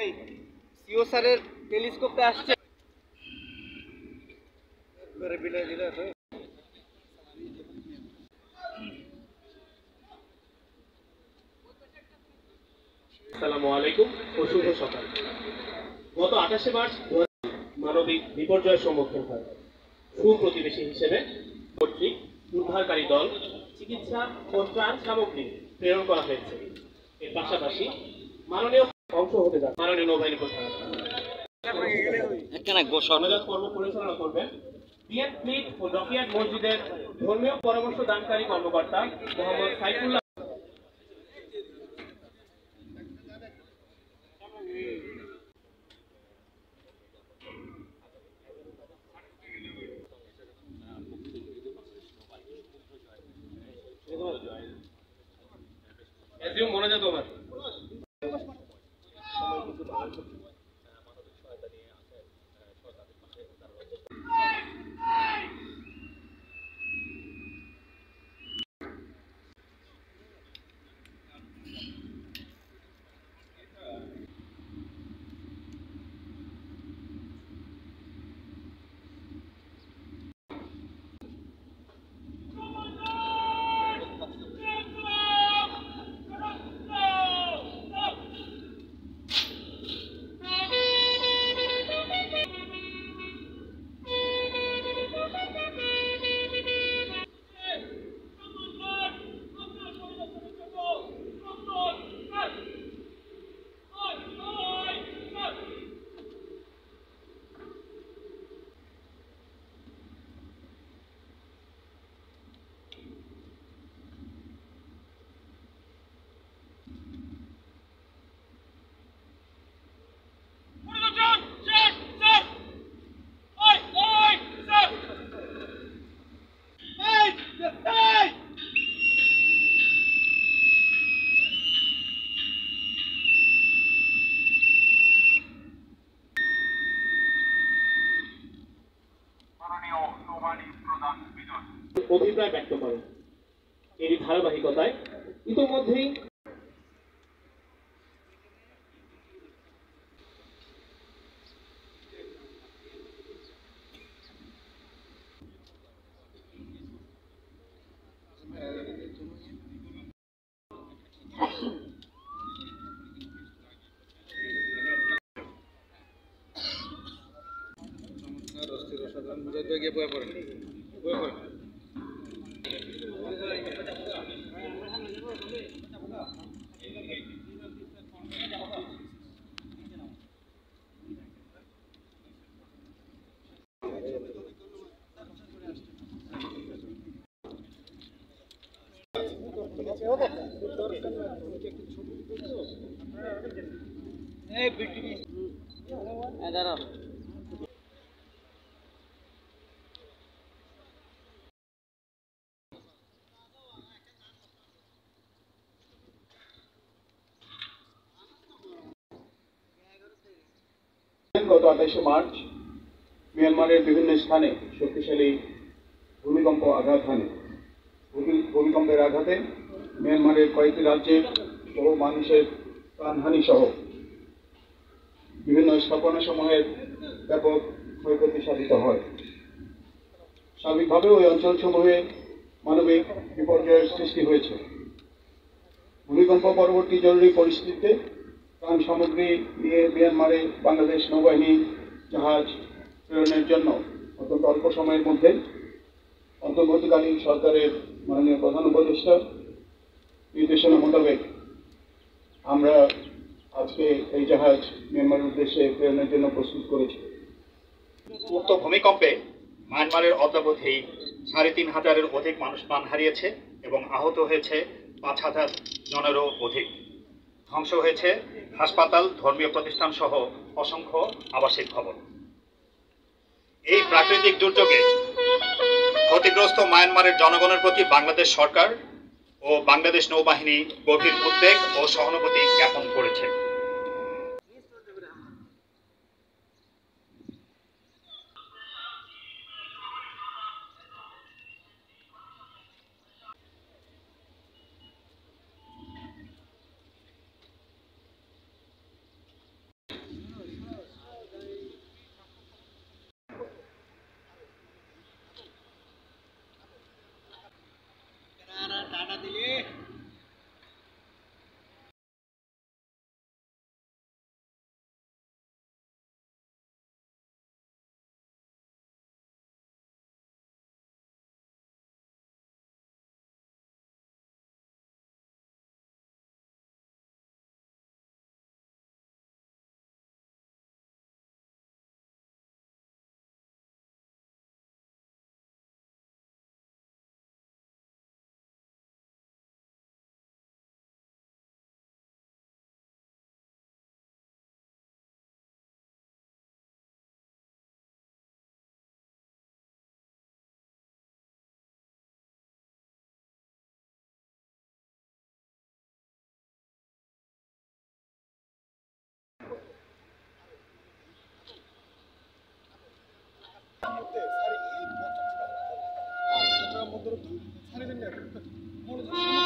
এই সিও স্যারের টেলিস্কোপটা আসছে করে বিলাই দিলে তো। আসসালামু আলাইকুম ও শুভ সকাল। গত 28শে মার্চ মানবিক বিপর্যয়ের সম্মুখীন হয়। সুপ্রতিবেশী হিসেবে কর্তৃক উদ্ধারকারী দল, চিকিৎসা ও ত্রাণ সামগ্রী প্রেরণ করা হয়েছে। এর পাশাপাশি মাননীয় অংশ হতে যান মাননীয় নৌবাহিনী প্রধান সনজাত কর্ম পরিচালনা করবেন বিএন ফ্লিট ও ডকিয়ার্ড মসজিদের ধর্মীয় পরামর্শ দানকারী কর্মকর্তা মোহাম্মদ সাইফুল্লাহ। মনোজাত ওভার। অভিপ্রায় ব্যক্ত করেন। এরই ধারাবাহিকতায় ইতোমধ্যেই গত 28শে মার্চ মিয়ানমারের বিভিন্ন স্থানে শক্তিশালী ভূমিকম্প আঘাত হানে। ভূমিকম্পের আঘাতে মিয়ানমারের কয়েকটি রাজ্যে বহু মানুষের প্রাণহানি সহ বিভিন্ন স্থাপনাসমূহের ব্যাপক ক্ষয়ক্ষতি সাধিত হয়। স্বাভাবিকভাবে ওই অঞ্চলসমূহে মানবিক বিপর্যয়ের সৃষ্টি হয়েছে। ভূমিকম্প পরবর্তী জরুরি পরিস্থিতিতে ত্রাণ সামগ্রী নিয়ে মিয়ানমারে বাংলাদেশ নৌবাহিনী জাহাজ প্রেরণের জন্য অত্যন্ত অল্প সময়ের মধ্যে অন্তর্বর্তীকালীন সরকারের মাননীয় প্রধান উপদেষ্টা নির্দেশনা মোতাবেক আমরা আজকে এই জাহাজ মিয়ানমারের উদ্দেশ্যে প্রেরণের জন্য প্রস্তুত করেছি। উক্ত ভূমিকম্পে মায়ানমারের অদ্যাবধি ৩,৫০০-এর অধিক মানুষ প্রাণ হারিয়েছে এবং আহত হয়েছে ৫,০০০ জনেরও অধিক। ধ্বংস হয়েছে হাসপাতাল, ধর্মীয় প্রতিষ্ঠান সহ অসংখ্য আবাসিক ভবন। এই প্রাকৃতিক দুর্যোগে ক্ষতিগ্রস্ত মায়ানমারের জনগণের প্রতি বাংলাদেশ সরকার ও বাংলাদেশ নৌবাহিনী গভীর উদ্বেগ ও সহানুভূতি জ্ঞাপন করেছে। চট্টগ্রাম বন্দর সারি